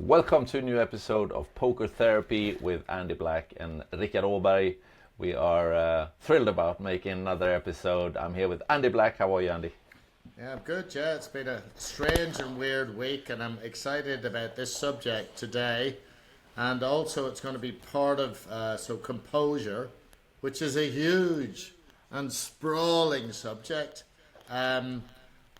Welcome to a new episode of Poker Therapy with Andy Black and RIkard Aberg. We are thrilled about making another episode. I'm here with Andy Black. How are you, Andy? Yeah, I'm good, yeah. It's been a strange and weird week, and I'm excited about this subject today. And also it's going to be part of Composure, which is a huge and sprawling subject.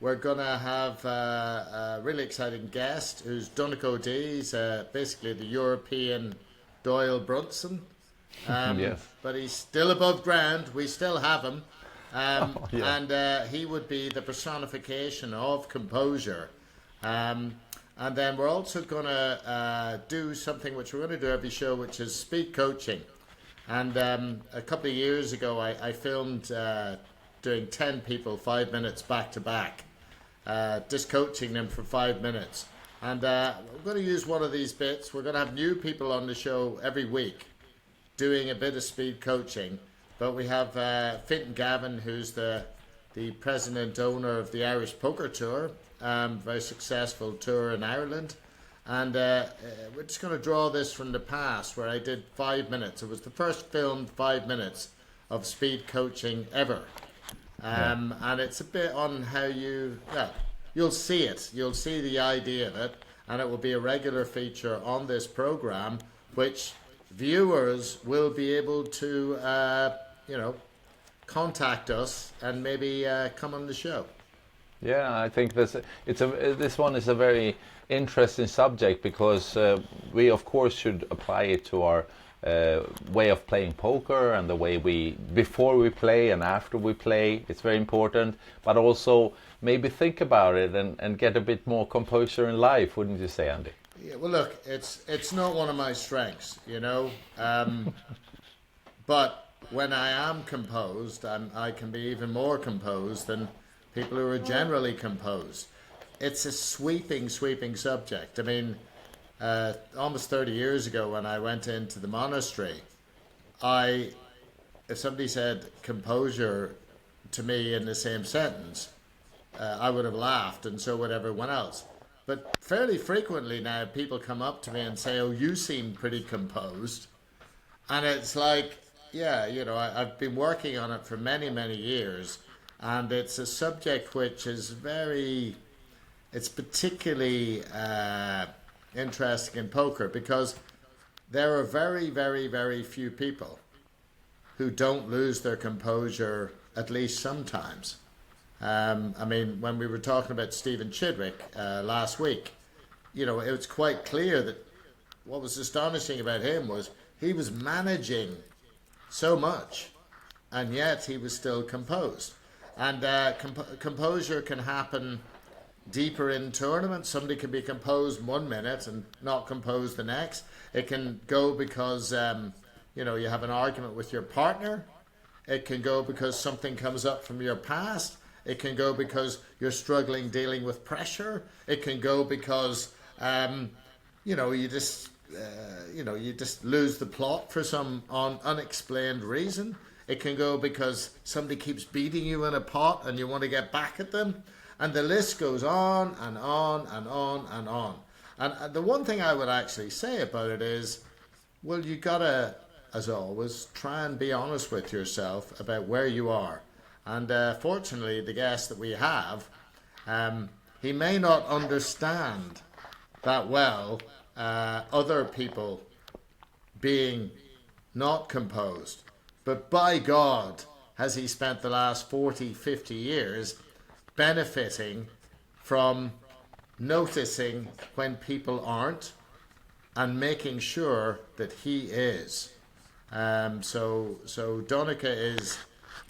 We're going to have a really exciting guest who's Donnacha O'Dea. He's basically the European Doyle Brunson. Yes. But he's still above ground. We still have him. Yeah. And he would be the personification of composure. And then we're also going to do something which we're going to do every show, which is speed coaching. And a couple of years ago, I filmed doing 10 people 5 minutes back to back, just coaching them for 5 minutes. And we're going to use one of these bits. We're going to have new people on the show every week doing a bit of speed coaching. But we have Fintan Gavin, who's the president owner of the Irish Poker Tour, very successful tour in Ireland. And we're just going to draw this from the past where I did 5 minutes. It was the first filmed 5 minutes of speed coaching ever. And it's a bit on how you'll see it. You'll see the idea of it. And it will be a regular feature on this program, which viewers will be able to, contact us and maybe come on the show. Yeah, I think this one is a very interesting subject because we of course should apply it to our way of playing poker and the way before we play and after we play. It's very important, but also maybe think about it and get a bit more composure in life, wouldn't you say, Andy? Yeah, well, look, it's not one of my strengths, but when I am composed, I can be even more composed than people who are generally composed. It's a sweeping subject. I mean, almost 30 years ago when I went into the monastery, if somebody said composure to me in the same sentence, I would have laughed, and so would everyone else. But fairly frequently now, people come up to me and say, "Oh, you seem pretty composed." And it's like, yeah, I've been working on it for many, many years. And it's a subject which is it's particularly interesting in poker because there are very, very, very few people who don't lose their composure at least sometimes. I mean, when we were talking about Stephen Chidwick last week, it was quite clear that what was astonishing about him was he was managing so much, and yet he was still composed. And composure can happen deeper in tournaments. Somebody can be composed 1 minute and not composed the next. It can go because you have an argument with your partner. It can go because something comes up from your past. It can go because you're struggling dealing with pressure. It can go because you just lose the plot for some unexplained reason. It can go because somebody keeps beating you in a pot and you want to get back at them. And the list goes on and on and on and on. And the one thing I would actually say about it is, well, you got to, as always, try and be honest with yourself about where you are. And fortunately, the guest that we have, he may not understand that well other people being not composed. But by God, has he spent the last 40, 50 years benefiting from noticing when people aren't and making sure that he is. So Donnacha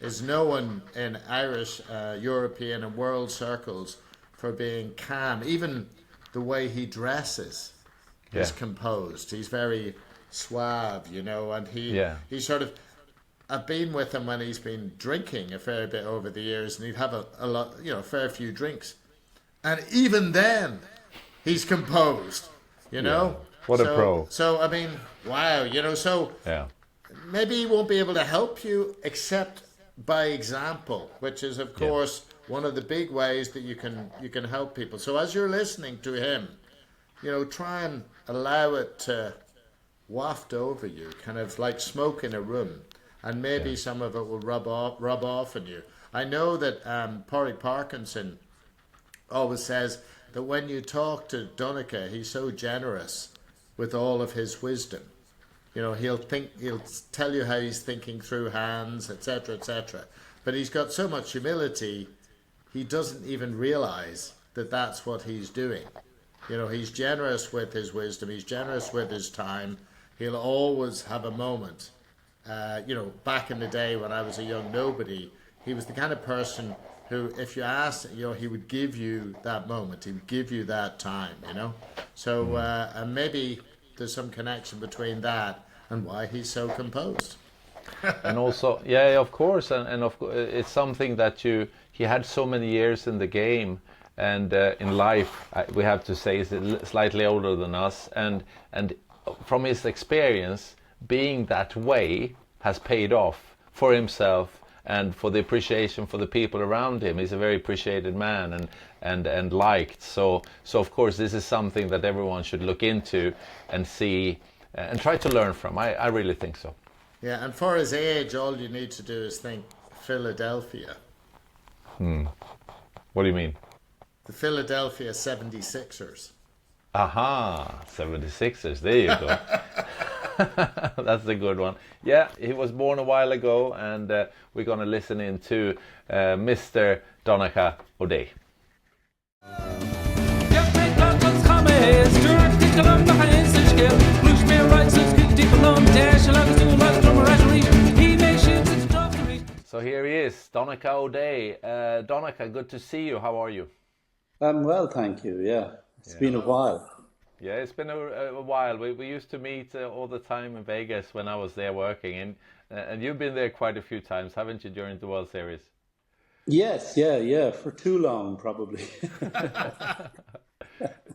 is known in Irish, European and world circles for being calm. Even the way he dresses is composed. He's very suave, and he sort of... I've been with him when he's been drinking a fair bit over the years, and he'd have a lot, a fair few drinks, and even then, he's composed. What a pro! So I mean, wow, So maybe he won't be able to help you except by example, which is of course one of the big ways that you can help people. So as you're listening to him, try and allow it to waft over you, kind of like smoke in a room, and maybe some of it will rub off on you. I know that Porrick Parkinson always says that when you talk to Donnacha, he's so generous with all of his wisdom. He'll tell you how he's thinking through hands, etc., etc. But he's got so much humility, he doesn't even realize that that's what he's doing. He's generous with his wisdom. He's generous with his time. He'll always have a moment. Back in the day when I was a young nobody, he was the kind of person who, if you asked, he would give you that moment. He would give you that time, So, and maybe there's some connection between that and why he's so composed. And also, yeah, of course, and of course, it's something that he had so many years in the game, and in life, we have to say, he's slightly older than us, and from his experience, being that way has paid off for himself and for the appreciation for the people around him. He's a very appreciated man and liked. So of course, this is something that everyone should look into and see and try to learn from. I really think so. Yeah, and for his age, all you need to do is think Philadelphia. What do you mean? The Philadelphia 76ers. Aha, 76ers. There you go. That's a good one. Yeah, he was born a while ago, and we're going to listen in to Mr. Donnacha O'Dea. So here he is, Donnacha O'Dea. Donnacha, good to see you. How are you? I'm well, thank you. Yeah, it's been a while. Yeah, it's been a while. We used to meet all the time in Vegas when I was there working, and you've been there quite a few times, haven't you, during the World Series? Yes, yeah, for too long probably.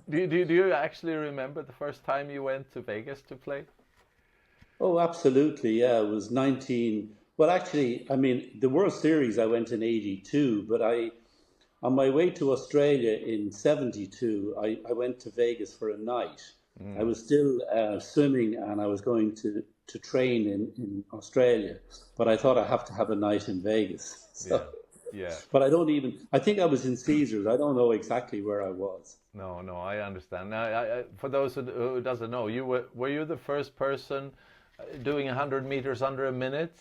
Do you actually remember the first time you went to Vegas to play? Oh, absolutely. Yeah, it was 19. Well, actually, I mean, the World Series I went in '82, but on my way to Australia in '72, I went to Vegas for a night. I was still swimming, and I was going to train in Australia, but I thought I have to have a night in Vegas. So, yeah. But I think I was in Caesars. I don't know exactly where I was. No, I understand. Now, for those who doesn't know, were you the first person doing 100 meters under a minute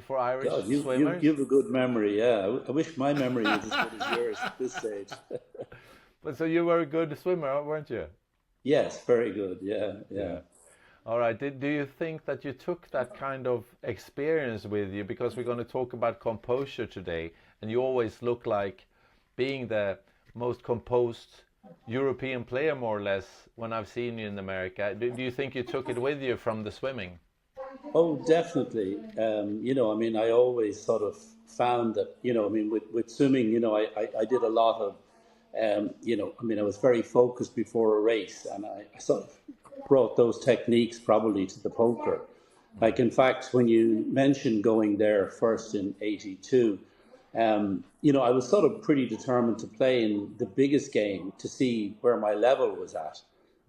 for Irish swimmers? You have a good memory, yeah. I wish my memory was as good as yours at this stage. But so you were a good swimmer, weren't you? Yes, very good, yeah. All right. Do you think that you took that kind of experience with you? Because we're going to talk about composure today, and you always look like being the most composed European player, more or less, when I've seen you in America. Do you think you took it with you from the swimming? Oh, definitely. I always sort of found that, with swimming, I did a lot of, I was very focused before a race, and I sort of brought those techniques probably to the poker. Like, in fact, when you mentioned going there first in '82, I was sort of pretty determined to play in the biggest game to see where my level was at.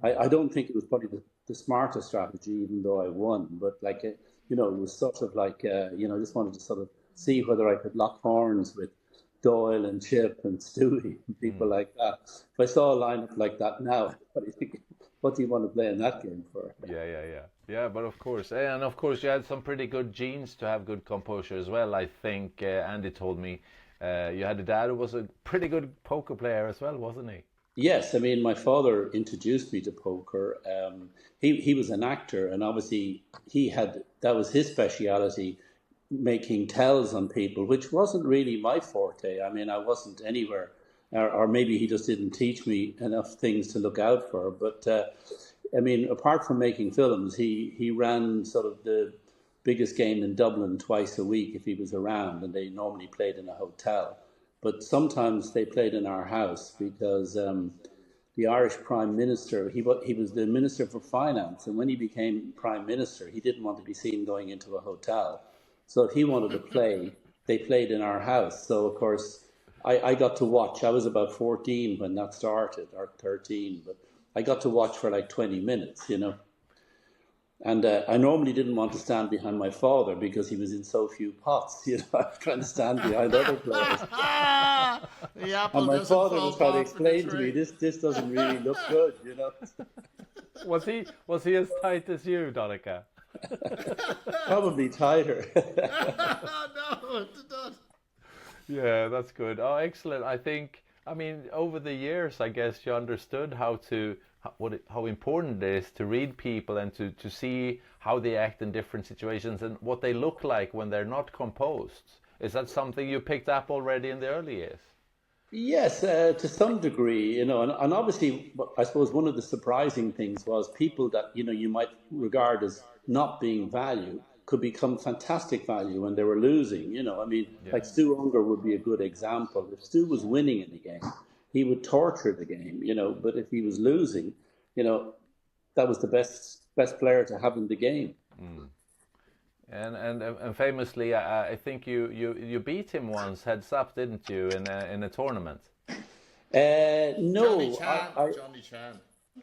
I don't think it was probably the smartest strategy, even though I won. But it was sort of like, I just wanted to sort of see whether I could lock horns with Doyle and Chip and Stewie and people like that. If I saw a lineup like that now, what do you want to play in that game for? Yeah, but of course. And of course, you had some pretty good genes to have good composure as well. I think Andy told me you had a dad who was a pretty good poker player as well, wasn't he? Yes, I mean, my father introduced me to poker. He was an actor, and obviously that was his speciality, making tells on people, which wasn't really my forte. I mean, I wasn't anywhere, or maybe he just didn't teach me enough things to look out for. But apart from making films, he ran sort of the biggest game in Dublin twice a week if he was around, and they normally played in a hotel. But sometimes they played in our house because the Irish Prime Minister, he was the Minister for Finance, and when he became Prime Minister, he didn't want to be seen going into a hotel. So if he wanted to play, they played in our house. So, of course, I got to watch. I was about 14 when that started, or 13, but I got to watch for like 20 minutes, you know. And I normally didn't want to stand behind my father because he was in so few pots. You know, I was trying to stand behind other players. The And apple my doesn't father fall was trying to far from the explain to me, tree. this doesn't really look good, you know. Was he as tight as you, Donnacha? Probably tighter. No, it does. Yeah, that's good. Oh, excellent. I mean, over the years, I guess you understood how important it is to read people and to see how they act in different situations and what they look like when they're not composed. Is that something you picked up already in the early years? Yes, to some degree, you know, and obviously, I suppose one of the surprising things was people that, you know, you might regard as not being value could become fantastic value when they were losing, you know. I mean, Yeah. like Stu Unger would be a good example. If Stu was winning in the game, he would torture the game, you know, but if he was losing, you know, that was the best player to have in the game. And famously, I think you beat him once heads up, didn't you, in a tournament? No, Johnny Chan.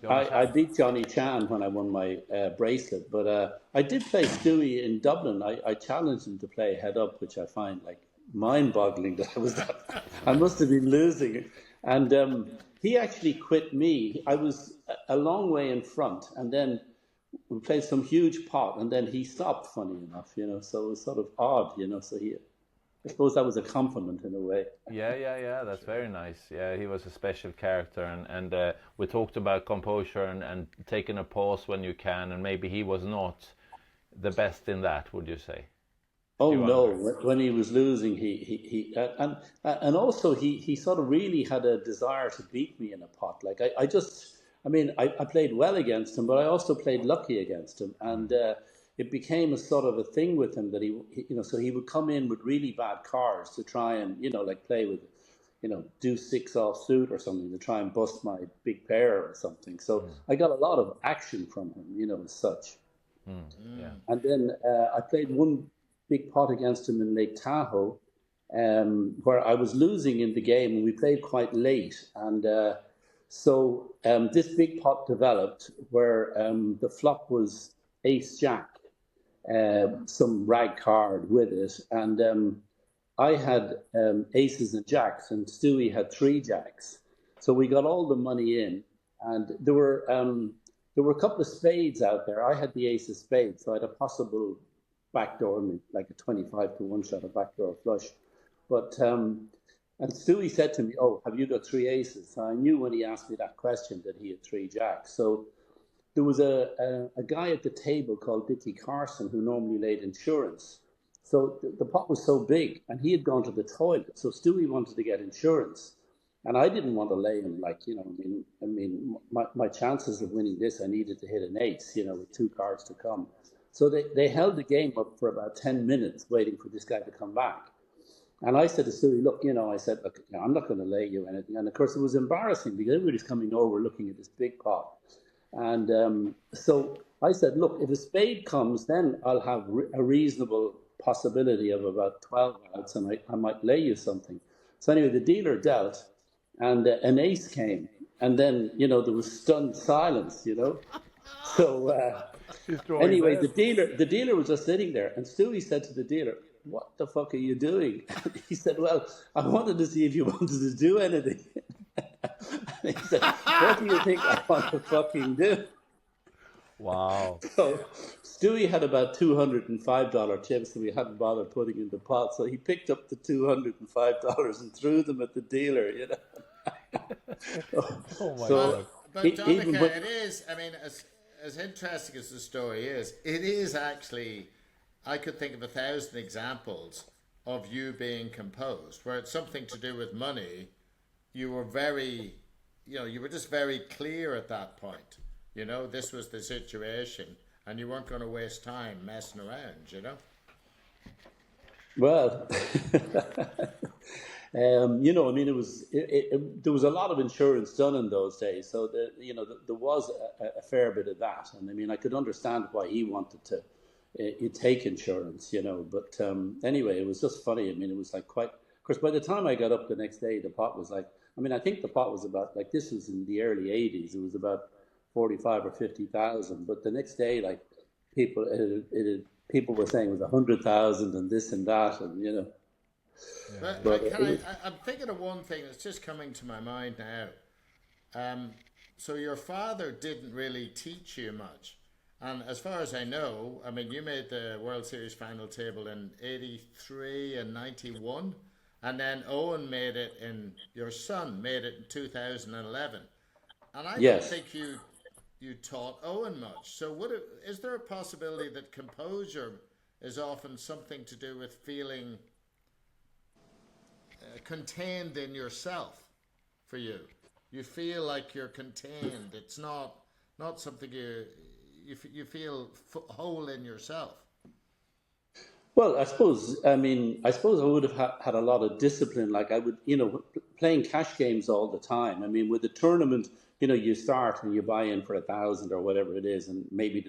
I beat Johnny Chan when I won my bracelet, but I did play Stewie in Dublin. I challenged him to play head up, which I find like mind-boggling that I must have been losing. And he actually quit me. I was a long way in front, and then we played some huge pot, and then he stopped, funny enough, you know, so it was sort of odd, you know, I suppose that was a compliment in a way. Yeah. That's very nice. Yeah, he was a special character, and we talked about composure and taking a pause when you can, and maybe he was not the best in that. Would you say? Oh no! When he was losing, and also he sort of really had a desire to beat me in a pot. Like I played well against him, but I also played lucky against him, and it became a sort of a thing with him that you know, so he would come in with really bad cards to try and, you know, like play with, you know, do six off suit or something to try and bust my big pair or something. So I got a lot of action from him, you know, as such. Yeah. And then I played one big pot against him in Lake Tahoe, where I was losing in the game, and we played quite late. And so this big pot developed where the flop was Ace Jack, some rag card with it, and I had aces and jacks, and Stewie had three jacks. So we got all the money in, and there were a couple of spades out there. I had the ace of spades, so I had a possible backdoor, like a 25 to 1 shot, a backdoor flush. But and Stewie said to me, "Oh, have you got three aces?" So I knew when he asked me that question that he had three jacks. So there was a guy at the table called Dickie Carson who normally laid insurance. So the pot was so big, and he had gone to the toilet. So Stewie wanted to get insurance, and I didn't want to lay him, like, you know. I mean, my chances of winning this, I needed to hit an ace, you know, with two cards to come. So they held the game up for about 10 minutes, waiting for this guy to come back. And I said to Stewie, "Look, you know," I said, "Look, you know, I'm not going to lay you anything." And of course, it was embarrassing because everybody's coming over looking at this big pot. And so I said, "Look, if a spade comes, then I'll have a reasonable possibility of about 12 outs, and I might lay you something." So anyway, the dealer dealt, and an ace came. And then, you know, there was stunned silence, you know. So anyway, the dealer was just sitting there, and Stewie said to the dealer, "What the fuck are you doing?" He said, "Well, I wanted to see if you wanted to do anything." And he said, "What do you think I want to fucking do?" Wow. So Stewie had about $205 chips that we hadn't bothered putting in the pot. So he picked up the $205 and threw them at the dealer, you know. Oh my So God. But Donnacha, it is, I mean, as interesting as the story is, it is actually, I could think of 1,000 examples of you being composed, where it's something to do with money. You were very, you know, you were just very clear at that point. You know, this was the situation, and you weren't going to waste time messing around, you know? Well, you know, I mean, there was a lot of insurance done in those days, so there was a fair bit of that, and I mean, I could understand why he wanted to take insurance, you know. But anyway, it was just funny. I mean, it was like quite. Of course, by the time I got up the next day, the pot was like. I mean, I think the pot was about, like, this was in the early '80s. It was about 45 or 50,000. But the next day, like people were saying it was 100,000 and this and that, and you know. But I'm thinking of one thing that's just coming to my mind now. So your father didn't really teach you much. And as far as I know, I mean, you made the World Series final table in 83 and 91. And then Owen made it your son made it in 2011. And I don't think you taught Owen much. So is there a possibility that composure is often something to do with feeling contained in yourself for you? You feel like you're contained. It's not something you feel whole in yourself. Well, I suppose I would have had a lot of discipline. Like I would, playing cash games all the time. I mean, with the tournament, you start and you buy in for 1,000 or whatever it is, and maybe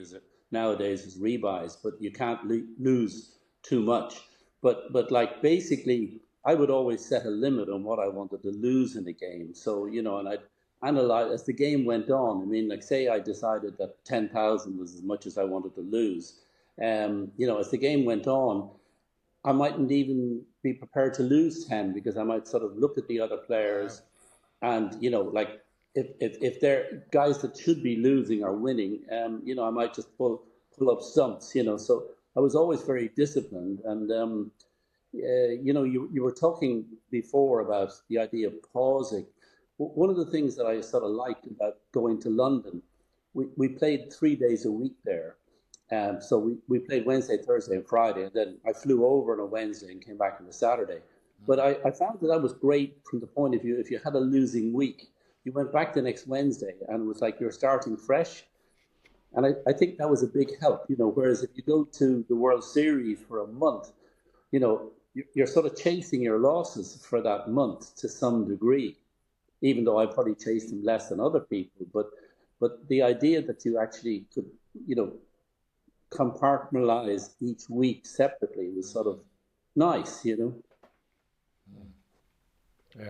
nowadays there's rebuys, but you can't lose too much. But like basically, I would always set a limit on what I wanted to lose in a game. So, and I'd analyze as the game went on. I mean, like say I decided that 10,000 was as much as I wanted to lose. As the game went on, I mightn't even be prepared to lose 10 because I might sort of look at the other players and, like if they're guys that should be losing or winning, I might just pull up stumps, So I was always very disciplined. And, you were talking before about the idea of pausing. One of the things that I sort of liked about going to London, we played 3 days a week there. So we played Wednesday, Thursday, and Friday, and then I flew over on a Wednesday and came back on a Saturday. But I found that was great from the point of view, if you had a losing week, you went back the next Wednesday, and it was like you're starting fresh. And I think that was a big help, whereas if you go to the World Series for a month, you're sort of chasing your losses for that month to some degree, even though I probably chased them less than other people. But the idea that you actually could, compartmentalize each week separately was sort of nice, Yeah,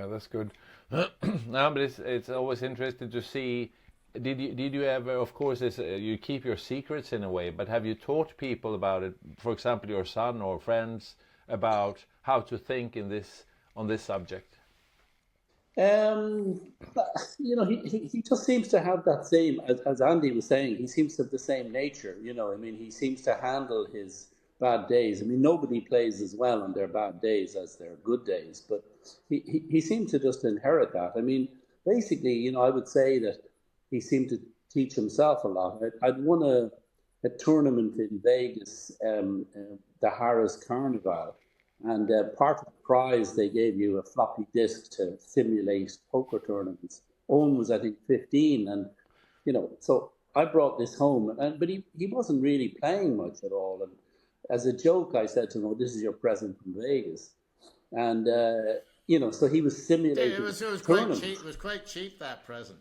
that's good. No, but it's always interesting to see. Did you ever? Of course, you keep your secrets in a way, but have you taught people about it? For example, your son or friends about how to think on this subject. He just seems to have that same, as Andy was saying, he seems to have the same nature, he seems to handle his bad days. I mean, nobody plays as well on their bad days as their good days, but he seemed to just inherit that. I mean, basically, I would say that he seemed to teach himself a lot. I'd won a tournament in Vegas, the Harris Carnival. And part of the prize, they gave you a floppy disk to simulate poker tournaments. Owen was, I think, 15. And, so I brought this home. But he wasn't really playing much at all. And as a joke, I said to him, this is your present from Vegas. And, so he was simulating it was tournaments. Quite cheap. It was quite cheap, that present.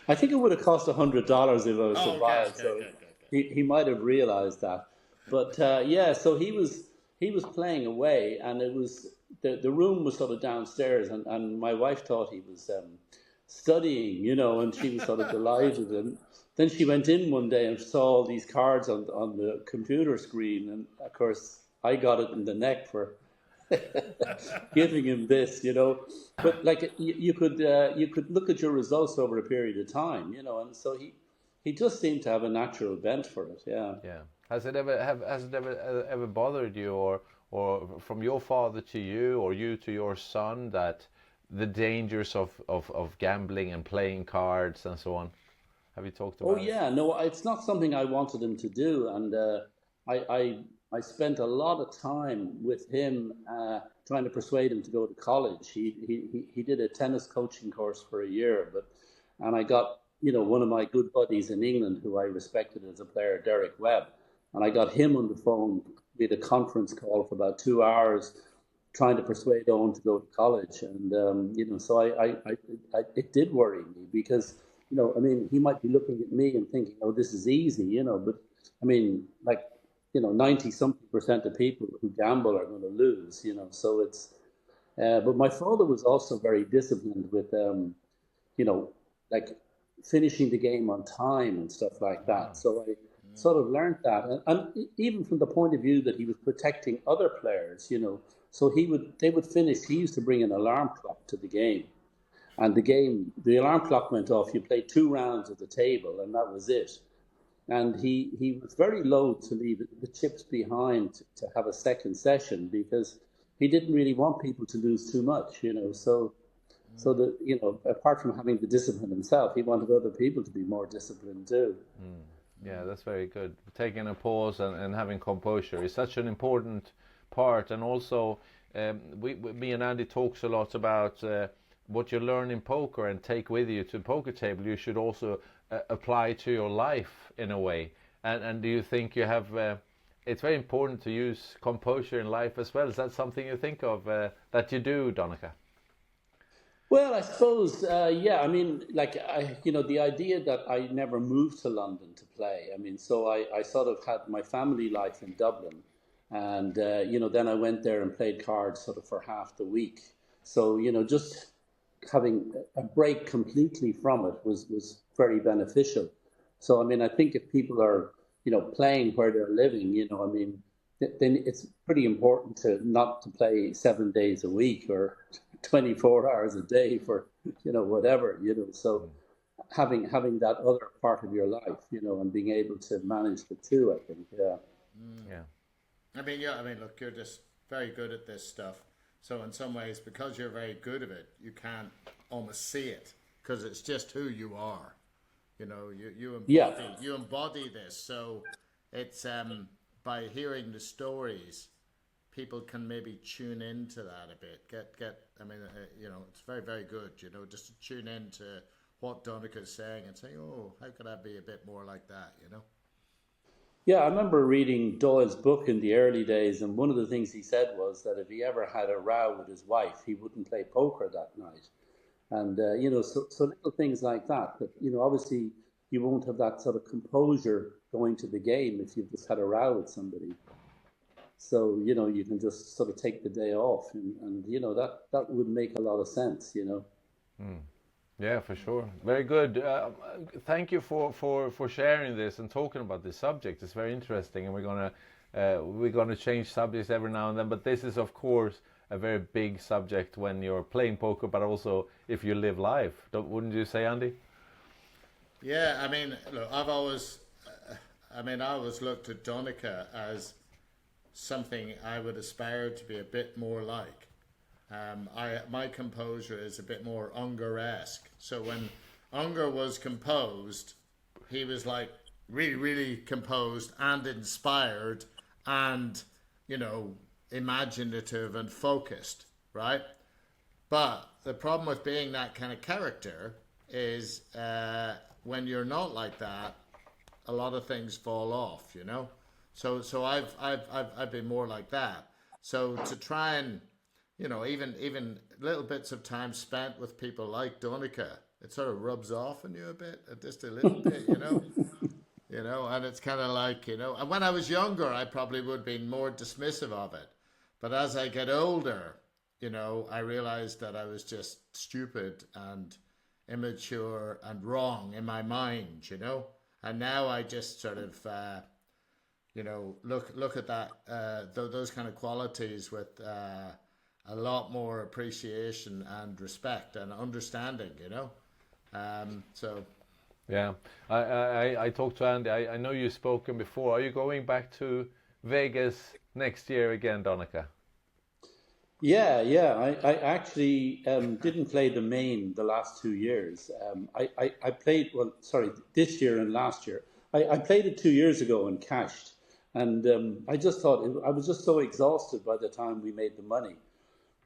I think it would have cost $100 if I was to buy it. So he might have realized that. But so he was playing away, and it was the room was sort of downstairs, and my wife thought he was studying, and she was sort of delighted. And then she went in one day and saw all these cards on the computer screen, and of course I got it in the neck for giving him this, But like you could look at your results over a period of time, and so he just seemed to have a natural bent for it. Yeah. Yeah. Has it ever bothered you, or from your father to you, or you to your son, that the dangers of gambling and playing cards and so on? Have you talked about it? Oh yeah, no, it's not something I wanted him to do, and I spent a lot of time with him trying to persuade him to go to college. He did a tennis coaching course for a year, and I got one of my good buddies in England who I respected as a player, Derek Webb, and I got him on the phone. We had a conference call for about 2 hours, trying to persuade Owen to go to college, and so I it did worry me because he might be looking at me and thinking, oh, this is easy, but I mean, like 90-something% of people who gamble are going to lose, so But my father was also very disciplined with, you know, like finishing the game on time and stuff like that. So I sort of learned that, and even from the point of view that he was protecting other players, so they would finish. He used to bring an alarm clock to the game, and the alarm clock went off. You played 2 rounds at the table, and that was it. And he was very loath to leave the chips behind to have a second session because he didn't really want people to lose too much. So that, apart from having the discipline himself, he wanted other people to be more disciplined too. Yeah, that's very good. Taking a pause and having composure is such an important part. And also, me and Andy talks a lot about what you learn in poker and take with you to the poker table. You should also apply to your life in a way. And do you think you have? It's very important to use composure in life as well. Is that something you think of that you do, Donnacha? Well, I suppose, yeah. I mean, the idea that I never moved to London to play. I mean, so I sort of had my family life in Dublin, and then I went there and played cards sort of for half the week. So just having a break completely from it was very beneficial. So I mean, I think if people are playing where they're living, I mean, then it's pretty important to not to play 7 days a week or 24 hours a day for whatever. So having that other part of your life, and being able to manage the two, I think. Yeah. I mean, look, you're just very good at this stuff. So in some ways, because you're very good at it, you can't almost see it because it's just who you are. You embody this. So it's by hearing the stories, people can maybe tune into that a bit. It's very, very good, just to tune into what Donnacha's saying and say, oh, how could I be a bit more like that, Yeah, I remember reading Doyle's book in the early days, and one of the things he said was that if he ever had a row with his wife, he wouldn't play poker that night. And, so little things like that, obviously you won't have that sort of composure going to the game if you've just had a row with somebody. So, you can just sort of take the day off and that would make a lot of sense. Yeah, for sure. Very good. Thank you for sharing this and talking about this subject. It's very interesting, and we're gonna change subjects every now and then. But this is, of course, a very big subject when you're playing poker, but also if you live life. Wouldn't you say, Andy? Yeah, I mean, look, I always looked at Donnacha as something I would aspire to be a bit more like. My composure is a bit more Unger-esque. So when Unger was composed, he was like really, really composed and inspired and, imaginative and focused, right? But the problem with being that kind of character is when you're not like that, a lot of things fall off, So I've been more like that. So to try and even little bits of time spent with people like Donnacha, it sort of rubs off on you a bit, just a little bit, and it's kind of like, and when I was younger, I probably would have been more dismissive of it. But as I get older, I realized that I was just stupid and immature and wrong in my mind, and now I just sort of, look at that, those kind of qualities with a lot more appreciation and respect and understanding, So. Yeah, I talked to Andy. I know you've spoken before. Are you going back to Vegas next year again, Donnacha? Yeah. I actually didn't play the main the last 2 years. I played, this year and last year. I played it 2 years ago and cashed. And I just thought, I was just so exhausted by the time we made the money.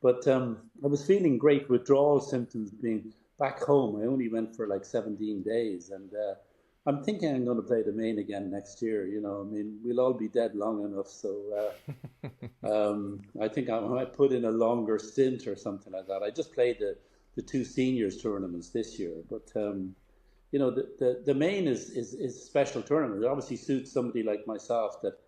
But I was feeling great withdrawal symptoms being back home. I only went for like 17 days. And I'm thinking I'm going to play the main again next year. I mean, we'll all be dead long enough. So I think I might put in a longer stint or something like that. I just played the two seniors tournaments this year. But, the main is a special tournament. It obviously suits somebody like myself that,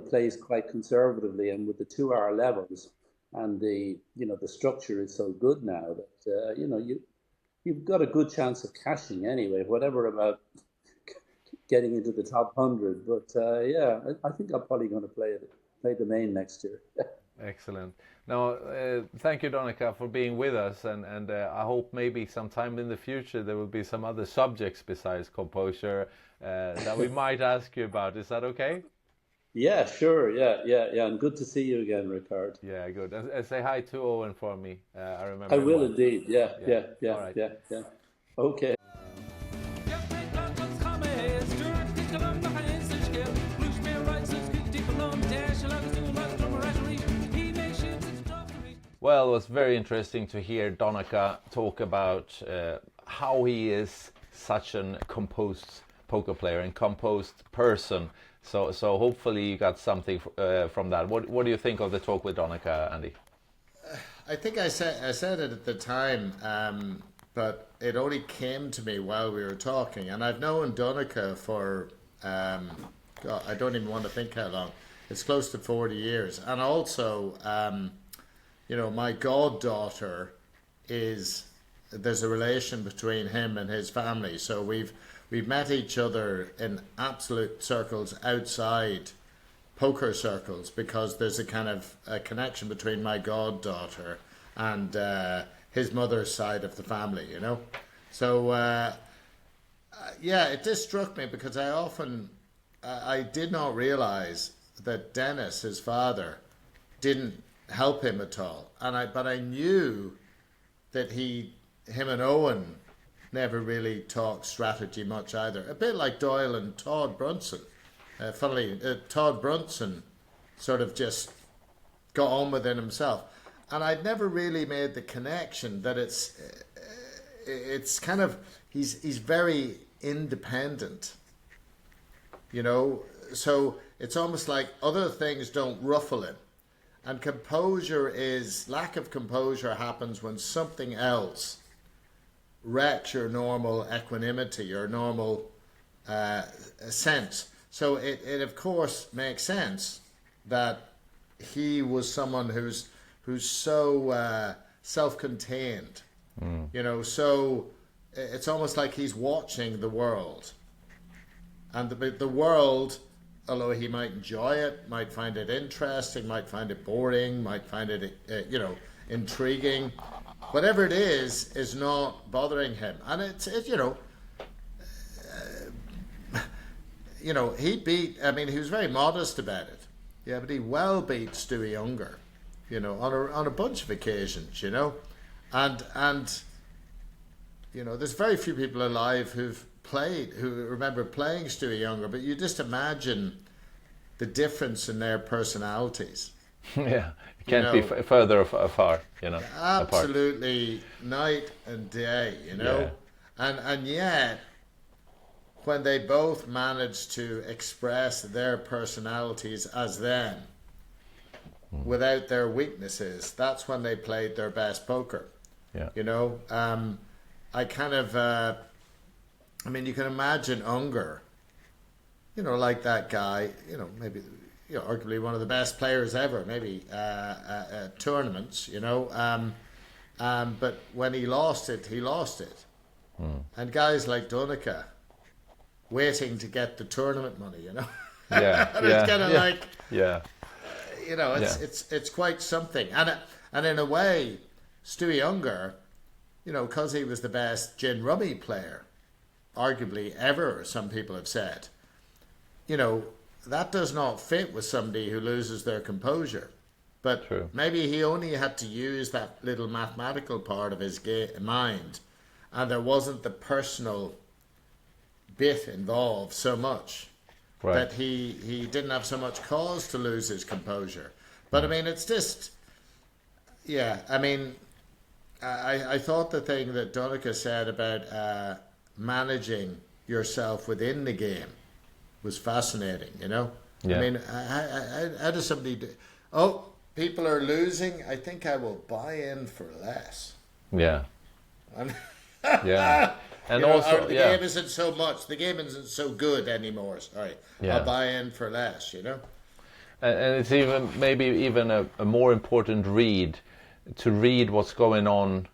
plays quite conservatively and with the 2 hour levels. and the the structure is so good now that you've got a good chance of cashing anyway, whatever about getting into the top 100. But yeah, I think I'm probably going to play the main next year. Excellent. Now, thank you, Donnacha, for being with us, and I hope maybe sometime in the future there will be some other subjects besides composure that we might ask you about. Is that okay? Yeah, sure. Yeah. And good to see you again, Ricard. Yeah, good. And say hi to Owen for me. I remember I him will well. indeed. Yeah. Yeah. All right. Yeah. Okay. Well, it was very interesting to hear Donnacha talk about how he is such a composed poker player and composed person. So hopefully you got something from that. What do you think of the talk with Donnacha, Andy? I think I said it at the time, but it only came to me while we were talking. And I've known Donnacha for, God, I don't even want to think how long. It's close to 40 years. And also, my goddaughter there's a relation between him and his family. So we've met each other in absolute circles outside poker circles, because there's a kind of a connection between my goddaughter and his mother's side of the family, So, it just struck me, because I did not realize that Dennis, his father, didn't help him at all. But I knew that him and Owen never really talked strategy much either. A bit like Doyle and Todd Brunson. Funnily, Todd Brunson sort of just got on with it himself. And I'd never really made the connection that it's kind of, he's very independent, so it's almost like other things don't ruffle him. And lack of composure happens when something else wrecks your normal equanimity, your normal sense. So it of course makes sense that he was someone who's so self-contained, so it's almost like he's watching the world, and the world, although he might enjoy it, might find it interesting, might find it boring, might find it intriguing, whatever it is not bothering him. And he was very modest about it. Yeah, but he well beat Stewie Younger, on a bunch of occasions, and there's very few people alive who remember playing Stewie Younger, but you just imagine the difference in their personalities. Yeah, it can't be further apart, Absolutely, apart. Night and day, Yeah. And yet, when they both managed to express their personalities as them, without their weaknesses, that's when they played their best poker. Yeah. I kind of, you can imagine Unger, like that guy, maybe, arguably one of the best players ever, maybe at tournaments, but when he lost it, he lost it. And guys like Donnacha, waiting to get the tournament money, Yeah, it's kind of like, yeah, it's quite something. And in a way, Stewie Younger, because he was the best gin rummy player, arguably ever, some people have said, that does not fit with somebody who loses their composure. But True. Maybe he only had to use that little mathematical part of his mind, and there wasn't the personal bit involved so much, right. that he didn't have so much cause to lose his composure. But it's just, I thought the thing that Donnacha said about managing yourself within the game was fascinating, Yeah. How does somebody do, oh, people are losing, I think I will buy in for less. Yeah. And Yeah. And also, the game isn't so much, the game isn't so good anymore, sorry. Yeah. I'll buy in for less, And it's even maybe even a more important read, to read what's going on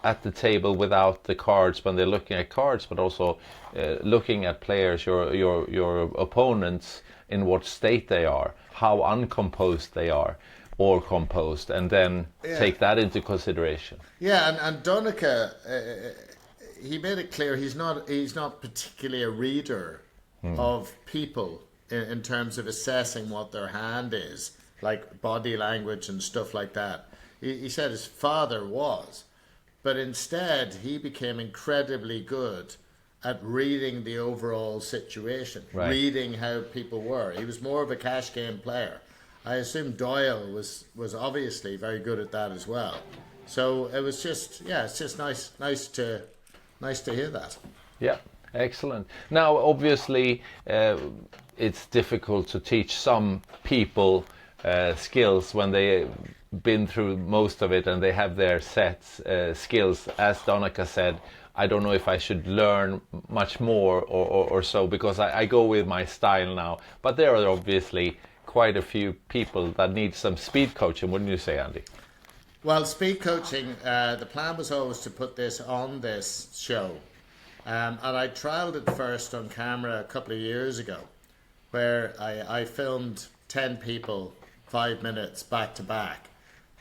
at the table without the cards when they're looking at cards, but also looking at players, your opponents, in what state they are, how uncomposed they are, or composed, and then take that into consideration. Yeah, and Donnacha, he made it clear he's not particularly a reader of people in terms of assessing what their hand is, like body language and stuff like that. He said his father was, but instead he became incredibly good at reading the overall situation, reading how people were. He was more of a cash game player. I assume Doyle was obviously very good at that as well. So it was just, it's just nice to hear that. Yeah, excellent. Now, obviously, it's difficult to teach some people skills when they've been through most of it and they have their set skills. As Donnacha said, I don't know if I should learn much more or so, because I go with my style now. But there are obviously quite a few people that need some speed coaching, wouldn't you say, Andy? Well, speed coaching, the plan was always to put this on this show. And I trialled it first on camera a couple of years ago, where I filmed 10 people, 5 minutes back to back,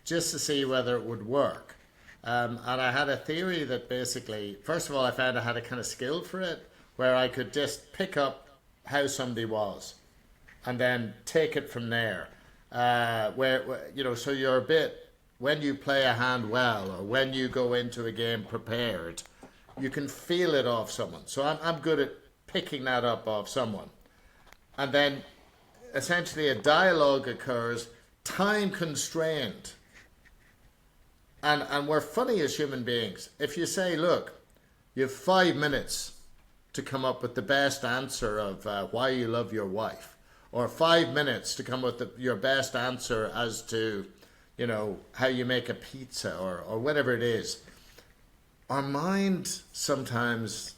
just to see whether it would work. And I had a theory that basically, first of all, I found I had a kind of skill for it, where I could just pick up how somebody was and then take it from there. Where so you're a bit, when you play a hand well, or when you go into a game prepared, you can feel it off someone. So I'm good at picking that up off someone. And then essentially a dialogue occurs, time constrained. And we're funny as human beings. If you say, look, you have 5 minutes to come up with the best answer of why you love your wife, or 5 minutes to come up with your best answer as to, how you make a pizza, or whatever it is. Our mind sometimes,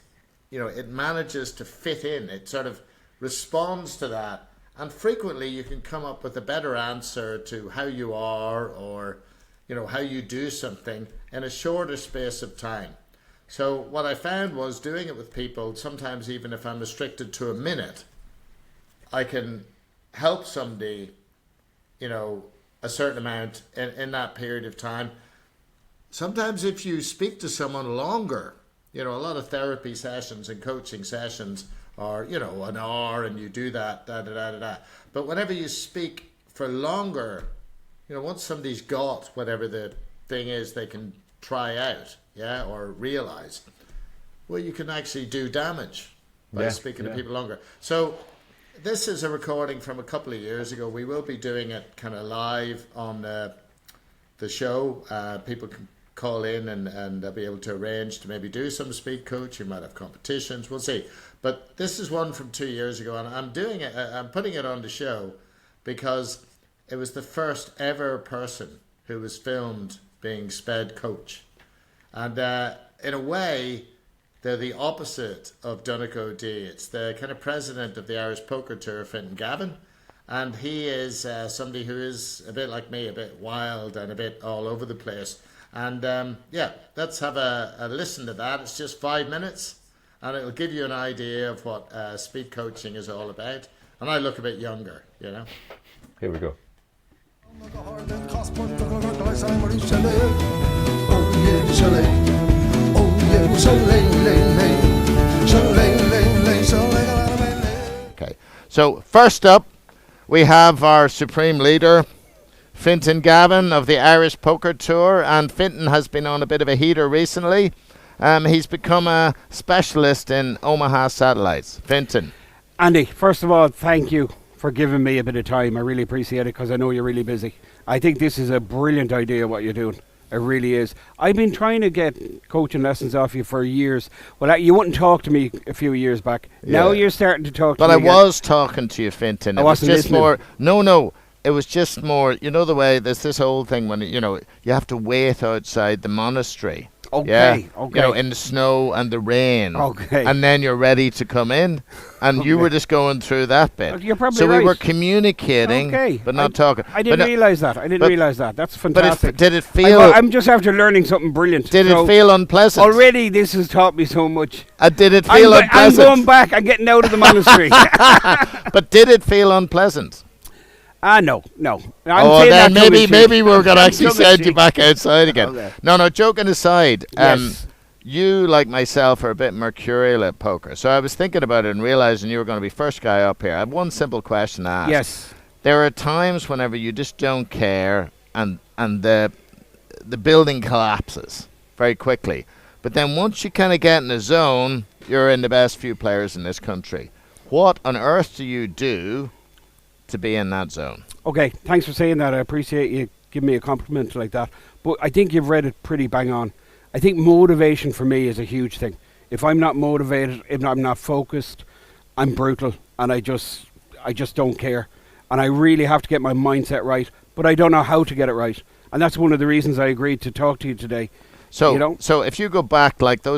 it manages to fit in. It sort of responds to that. And frequently you can come up with a better answer to how you are, or how you do something in a shorter space of time. So what I found was, doing it with people, sometimes even if I'm restricted to a minute, I can help somebody, a certain amount in that period of time. Sometimes if you speak to someone longer, a lot of therapy sessions and coaching sessions are, an hour, and you do that, But whenever you speak for longer, once somebody's got whatever the thing is they can try out, or realize, well, you can actually do damage by speaking to people longer. So this is a recording from a couple of years ago. We will be doing it kind of live on the show. People can call in and they'll be able to arrange to maybe do some speed coach. You might have competitions. We'll see. But this is one from 2 years ago, and I'm doing it. I'm putting it on the show because it was the first ever person who was filmed being sped coach. And in a way, they're the opposite of Donnacha O'Dea. It's the kind of president of the Irish Poker Tour, Fintan Gavin. And he is somebody who is a bit like me, a bit wild and a bit all over the place. And let's have a listen to that. It's just 5 minutes, and it'll give you an idea of what speed coaching is all about. And I look a bit younger, Here we go. Okay, so first up, we have our supreme leader, Fintan Gavin of the Irish Poker Tour, and Fintan has been on a bit of a heater recently. He's become a specialist in Omaha satellites. Fintan. Andy, first of all, thank you for giving me a bit of time. I really appreciate it, because I know you're really busy. I think this is a brilliant idea, what you're doing. It really is. I've been trying to get coaching lessons off you for years. Well, you wouldn't talk to me a few years back. Yeah. Now you're starting to talk to me. But I was talking to you, Fintan. I wasn't listening. More. No. It was just more, the way there's this whole thing when, you have to wait outside the monastery. Okay. In the snow and the rain. Okay. And then you're ready to come in, and you were just going through that bit. You're probably so right. we were communicating, but not talking. I didn't realise that. That's fantastic. But did it feel? I'm just after learning something brilliant. Did it feel unpleasant? Already, this has taught me so much. Did it feel unpleasant? I'm going back. I'm getting out of the monastery. But did it feel unpleasant? No. Then maybe we're going to actually send you back outside again. Okay. No, joking aside, Yes. you, like myself, are a bit mercurial at poker. So I was thinking about it and realizing you were going to be first guy up here. I have one simple question to ask. Yes. There are times whenever you just don't care and the building collapses very quickly. But then once you kind of get in the zone, you're in the best few players in this country. What on earth do you do to be in that zone? Okay, thanks for saying that. I appreciate you giving me a compliment like that. But I think you've read it pretty bang on. I think motivation for me is a huge thing. If I'm not motivated, if I'm not focused, I'm brutal, and I just don't care. And I really have to get my mindset right, but I don't know how to get it right. And that's one of the reasons I agreed to talk to you today. So, so if you go back, like the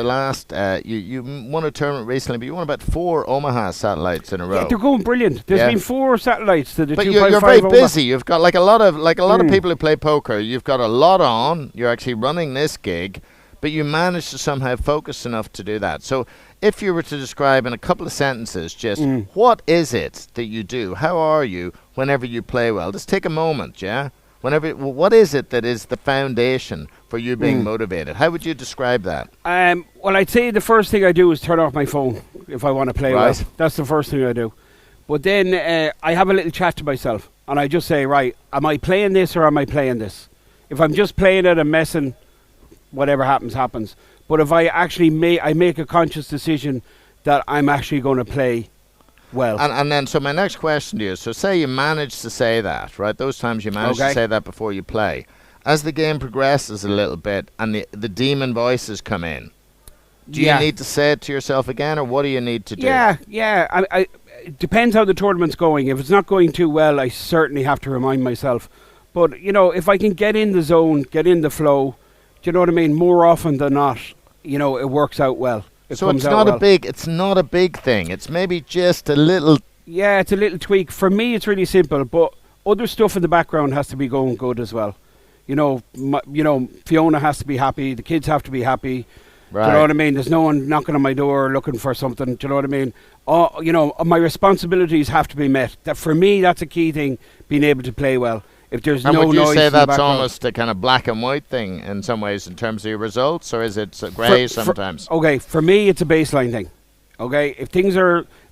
last, you won a tournament recently, but you won about 4 Omaha satellites in a row. Yeah, they're going brilliant. There's been 4 satellites to the 2.5 But you're very busy. You've got like a lot of Mm. people who play poker. You've got a lot on. You're actually running this gig, but you managed to somehow focus enough to do that. So, if you were to describe in a couple of sentences, just what is it that you do? How are you whenever you play well? Just take a moment, yeah. What is it that is the foundation for you being motivated? How would you describe that? Well, I'd say the first thing I do is turn off my phone if I want to play well. Right. That's the first thing I do. But then I have a little chat to myself, and I just say, right, am I playing this or am I playing this? If I'm just playing it and messing, whatever happens, happens. But if I actually make a conscious decision that I'm actually going to play well. And then, so my next question to you is, so say you manage to say that, right? Those times you manage to say that before you play. As the game progresses a little bit and the demon voices come in, do you need to say it to yourself again, or what do you need to do? Yeah. It depends how the tournament's going. If it's not going too well, I certainly have to remind myself. But, if I can get in the zone, get in the flow, do you know what I mean? More often than not, it works out well. So it's not a big thing. It's maybe just a little. Yeah, it's a little tweak. For me, it's really simple, but other stuff in the background has to be going good as well. Fiona has to be happy. The kids have to be happy. Right. Do you know what I mean? There's no one knocking on my door looking for something. Do you know what I mean? My responsibilities have to be met. That for me, that's a key thing. Being able to play well. If there's no noise. And would you say in the that's background, almost a kind of black and white thing in some ways in terms of your results, or is it grey sometimes? Okay, for me, it's a baseline thing. Okay, if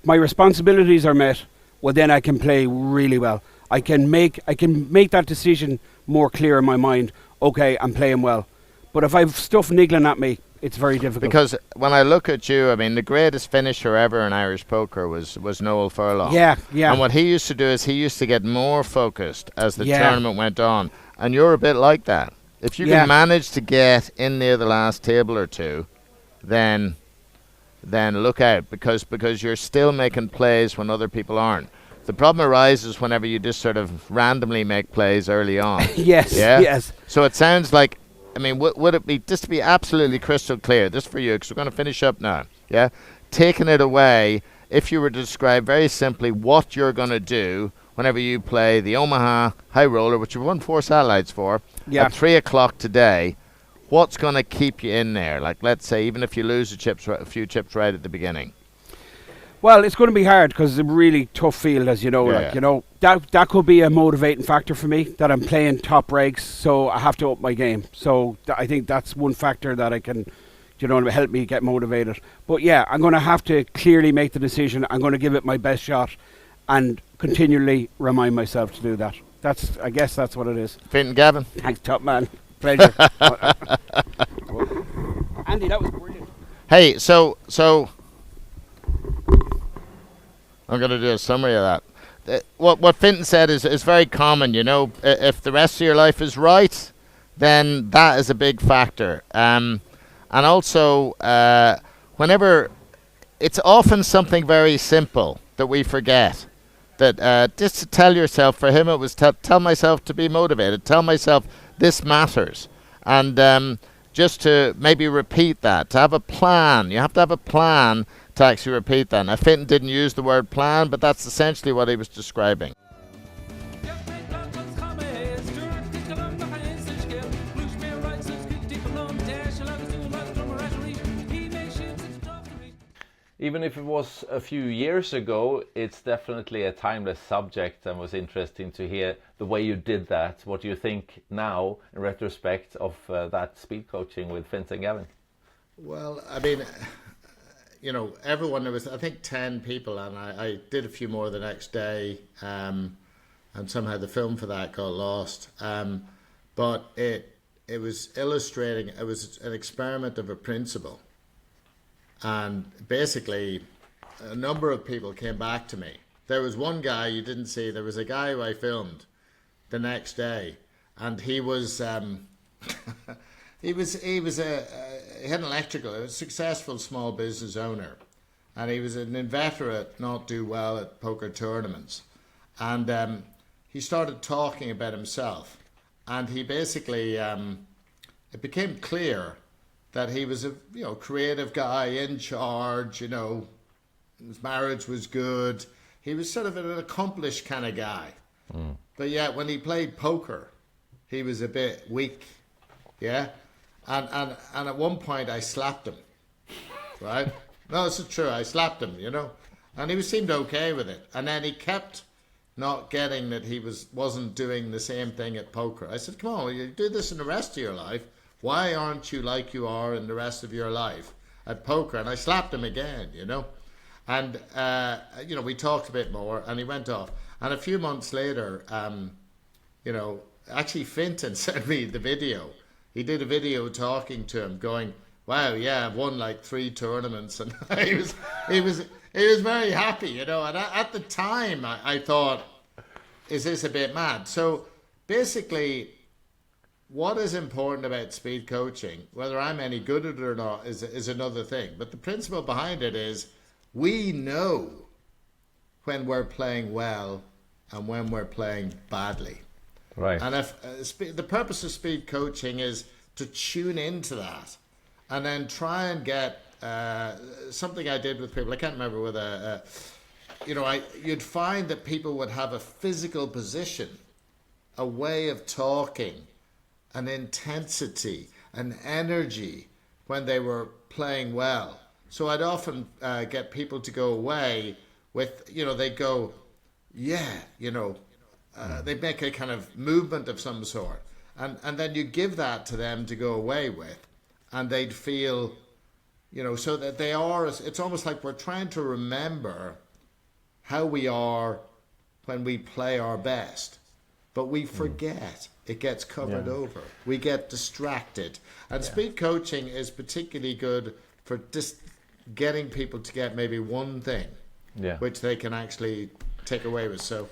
my responsibilities are met, well, then I can play really well. I can make that decision more clear in my mind. Okay, I'm playing well. But if I've stuff niggling at me, it's very difficult. Because when I look at you, I mean, the greatest finisher ever in Irish poker was Noel Furlong. Yeah. And what he used to do is he used to get more focused as the tournament went on. And you're a bit like that. If you can manage to get in near the last table or two, then look out, because you're still making plays when other people aren't. The problem arises whenever you just sort of randomly make plays early on. Yes. So it sounds like, I mean, would it be, just to be absolutely crystal clear, just for you, because we're going to finish up now, taking it away, if you were to describe very simply what you're going to do whenever you play the Omaha High Roller, which you've won 4 satellites for, at 3 o'clock today, what's going to keep you in there? Like, let's say, even if you lose a few chips right at the beginning. Well, it's going to be hard because it's a really tough field, as you know. That could be a motivating factor for me, that I'm playing top regs, so I have to up my game. So I think that's one factor that I can, help me get motivated. But yeah, I'm going to have to clearly make the decision. I'm going to give it my best shot and continually remind myself to do that. I guess that's what it is. Fintan Gavin. Thanks, top man. Pleasure. Andy, that was brilliant. Hey, so I'm going to do a summary of that. What Fintan said is very common, if the rest of your life is right, then that is a big factor. And also, whenever, it's often something very simple that we forget. That just to tell yourself, for him it was tell myself to be motivated, tell myself this matters. And just to maybe repeat that, to have a plan. You have to have a plan to actually repeat that. Now, Fintan didn't use the word plan, but that's essentially what he was describing. Even if it was a few years ago, it's definitely a timeless subject, and was interesting to hear the way you did that. What do you think now, in retrospect, of that speed coaching with Fintan Gavin? Well, I mean, you know, everyone, there was, I think, 10 people, and I did a few more the next day, and somehow the film for that got lost. But it was illustrating, it was an experiment of a principle. And basically, a number of people came back to me. There was one guy you didn't see. There was a guy who I filmed the next day, and he was he had an electrical, a successful small business owner, and he was an inveterate, not do well at poker tournaments, and he started talking about himself, and he basically it became clear that he was a creative guy, in charge, his marriage was good. He was sort of an accomplished kind of guy. Mm. But yet when he played poker, he was a bit weak. Yeah? And at one point I slapped him. Right? No, this is true. I slapped him, And he seemed okay with it. And then he kept not getting that he wasn't doing the same thing at poker. I said, come on, you do this in the rest of your life. Why aren't you like you are in the rest of your life at poker? And I slapped him again, And, we talked a bit more, and he went off. And a few months later, actually Fintan sent me the video. He did a video talking to him, going, wow, yeah, I've won like 3 tournaments. And he was very happy, And at the time, I thought, is this a bit mad? So basically, what is important about speed coaching, whether I'm any good at it or not, is another thing. But the principle behind it is we know when we're playing well and when we're playing badly. Right. And if the purpose of speed coaching is to tune into that and then try and get something I did with people. I can't remember whether, you'd find that people would have a physical position, a way of talking, an intensity, an energy when they were playing well. So I'd often get people to go away with, they go, they make a kind of movement of some sort. And then you give that to them to go away with, and they'd feel, so that they are, it's almost like we're trying to remember how we are when we play our best. But we forget. It gets covered over. We get distracted. And speed coaching is particularly good for just getting people to get maybe one thing which they can actually take away with. So,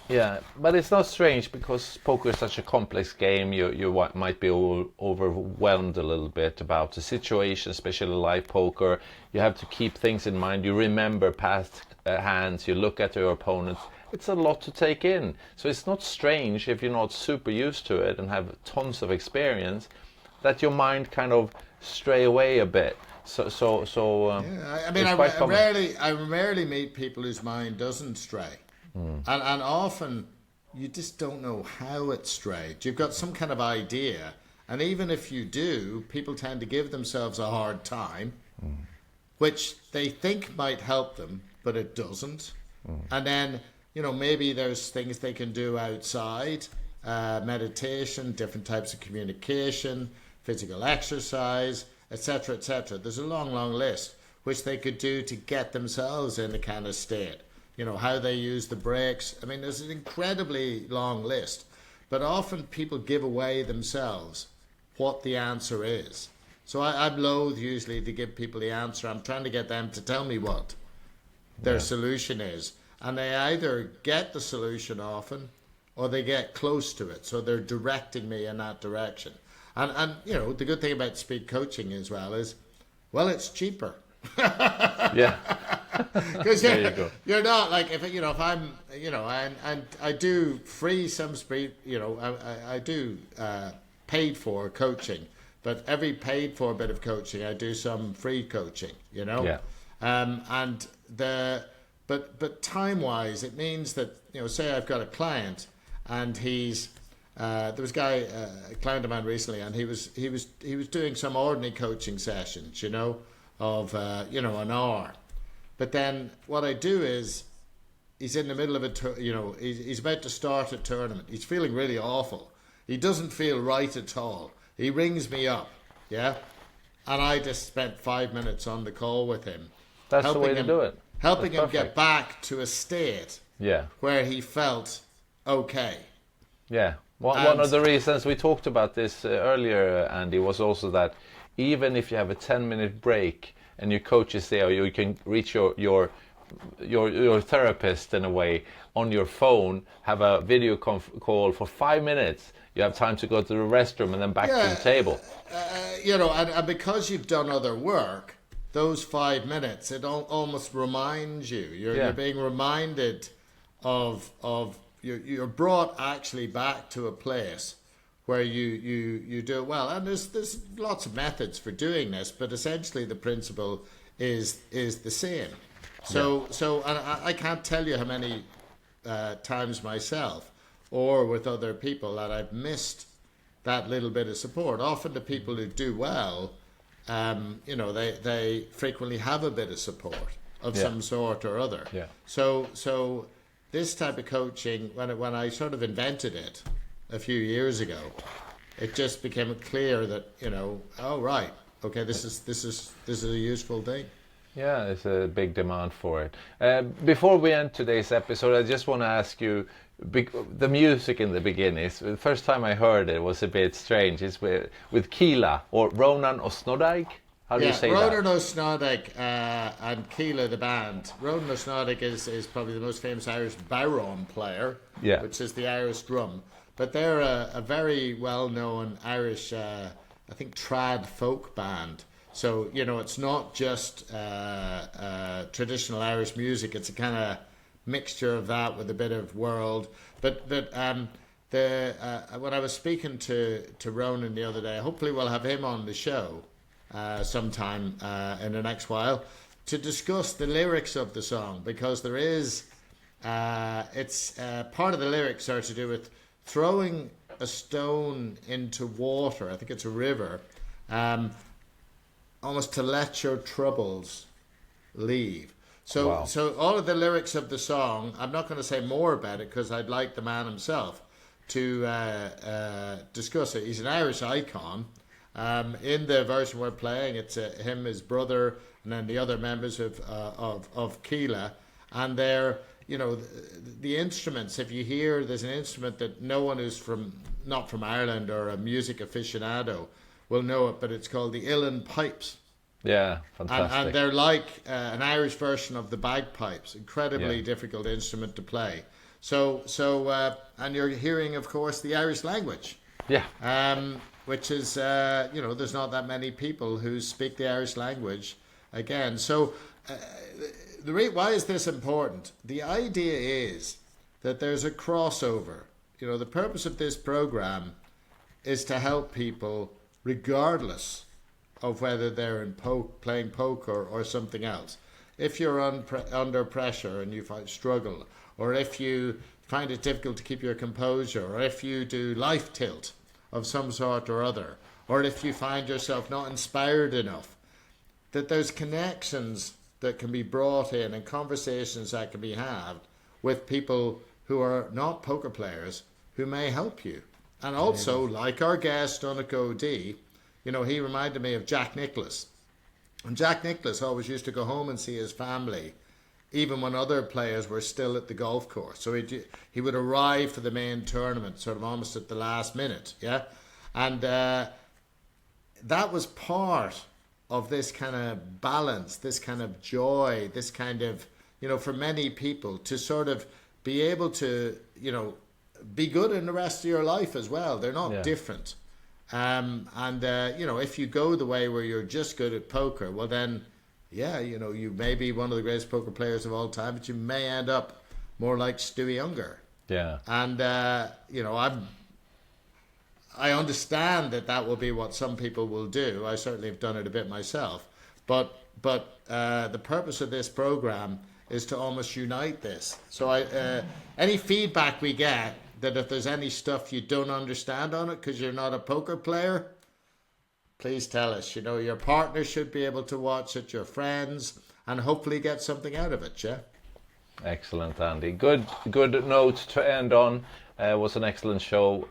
yeah, but it's not strange because poker is such a complex game. You might be overwhelmed a little bit about the situation, especially live poker. You have to keep things in mind. You remember past hands. You look at your opponents. It's a lot to take in. So it's not strange if you're not super used to it and have tons of experience that your mind kind of stray away a bit. I rarely meet people whose mind doesn't stray. And often you just don't know how it strayed. You've got some kind of idea, and even if you do, people tend to give themselves a hard time, which they think might help them, but it doesn't. And then maybe there's things they can do outside, meditation, different types of communication, physical exercise, etc., etc. There's a long, long list which they could do to get themselves in the kind of state. How they use the breaks. I mean, there's an incredibly long list. But often people give away themselves what the answer is. So I'm loath usually to give people the answer. I'm trying to get them to tell me what their solution is. And they either get the solution often or they get close to it. So they're directing me in that direction. And the good thing about speed coaching as well is, it's cheaper. Yeah. Because you're not like, if I'm, and I do free some speed, I do paid for coaching. but every paid for bit of coaching, I do some free coaching, you know. Yeah. And but time wise, it means that, you know, say I've got a client and he's there was a client of mine recently, and he was doing some ordinary coaching sessions, you know, of you know, an hour. But then what I do is, he's in the middle of he's about to start a tournament. He's feeling really awful. He doesn't feel right at all. He rings me up, yeah, and I just spent 5 minutes on the call with him. That's the way to do it. Helping him get back to a state where he felt okay. Yeah. One of the reasons we talked about this earlier, Andy, was also that even if you have a 10-minute break and your coach is there, you can reach your therapist in a way on your phone, have a video call for 5 minutes. You have time to go to the restroom and then back to the table. You know, and because you've done other work, those 5 minutes, it almost reminds you. You're being reminded of you're brought actually back to a place where you do it well. And there's lots of methods for doing this, but essentially the principle is the same. So and I can't tell you how many times myself or with other people that I've missed that little bit of support. Often the people who do well, you know, they frequently have a bit of support of some sort or other. Yeah. So this type of coaching, when I sort of invented it a few years ago, it just became clear that, you know, oh right, okay, this is a useful thing. Yeah, there's a big demand for it. Before we end today's episode, I just want to ask you, the music in the beginning, the first time I heard it was a bit strange. It's with Keela or Ronan Osnodaig. How do you say Ronan that? Osnodaig and Keela, the band. Ronan Osnodaig is probably the most famous Irish baron player, which is the Irish drum. But they're a very well-known Irish, I think, trad folk band. So, you know, it's not just traditional Irish music. It's a kind of mixture of that with a bit of world. But when I was speaking to Ronan the other day, hopefully we'll have him on the show sometime in the next while to discuss the lyrics of the song, because there is it's part of the lyrics are to do with throwing a stone into water. I think it's a river, almost to let your troubles leave. So all of the lyrics of the song, I'm not going to say more about it because I'd like the man himself to discuss it. He's an Irish icon. In the version we're playing, it's him, his brother, and then the other members of Keela, and they're, you know, the instruments. If you hear, there's an instrument that no one who's not from Ireland or a music aficionado will know it, but it's called the uilleann pipes. Yeah, fantastic. And they're like an Irish version of the bagpipes. Incredibly difficult instrument to play. So and you're hearing, of course, the Irish language. Yeah. Which is, you know, there's not that many people who speak the Irish language again. So why is this important? The idea is that there's a crossover. You know, the purpose of this program is to help people regardless of whether they're playing poker or something else. If you're under pressure and you struggle, or if you find it difficult to keep your composure, or if you do life tilt of some sort or other, or if you find yourself not inspired enough, that there's connections that can be brought in and conversations that can be had with people who are not poker players who may help you. And also, like our guest, Donnacha O'Dea, you know, he reminded me of Jack Nicklaus. And Jack Nicklaus always used to go home and see his family, even when other players were still at the golf course. So he would arrive for the main tournament sort of almost at the last minute, yeah? And that was part of this kind of balance, this kind of joy, this kind of, you know, for many people to sort of be able to, you know, be good in the rest of your life as well. They're not different. You know, if you go the way where you're just good at poker, well then, yeah, you know, you may be one of the greatest poker players of all time, but you may end up more like Stewie Younger. Yeah. And, you know, I understand that will be what some people will do. I certainly have done it a bit myself. But the purpose of this program is to almost unite this. So any feedback we get, that if there's any stuff you don't understand on it because you're not a poker player, please tell us. Your partner should be able to watch it, your friends, and hopefully get something out of it, yeah? Excellent, Andy. Good note to end on. It was an excellent show.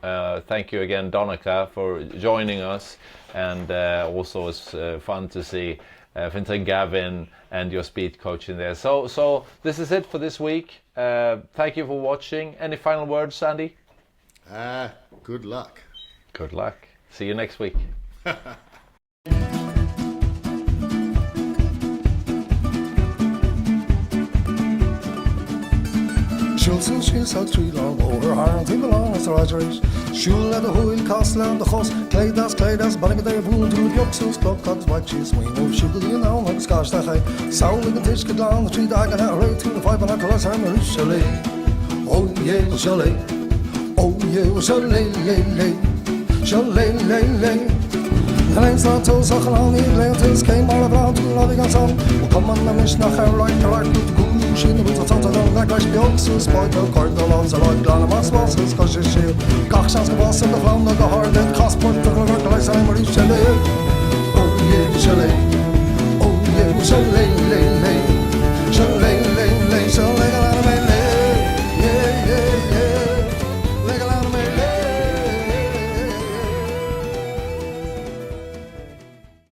Thank you again, Donnacha, for joining us. And also it's fun to see Fintan Gavin and your speed coach in there. So this is it for this week. Thank you for watching. Any final words, Andy? Good luck. Good luck. See you next week. Schulzen she's out tree long over Harn to belong as Rogers. Schul at the wheel castle and the house. Claydas, banning the boon to the oxus, clock, white cheese, wing of sugar, like Scotch that high. Sound like a dish get down the tree, I can outrate to the 5 and a class and a chalet. Oh, yeah, chalet. Oh, yeah, chalet. The lanes not toes are along the Atlantis came all around to the loving and song. Well, come on, the mission of Haereiti, with the good sheen with the tongue of the Gash Bioxus, Spoil, Card, the Lons, a lot, Maxwell, Scottish shield. Cock chance of us in the flown of the hard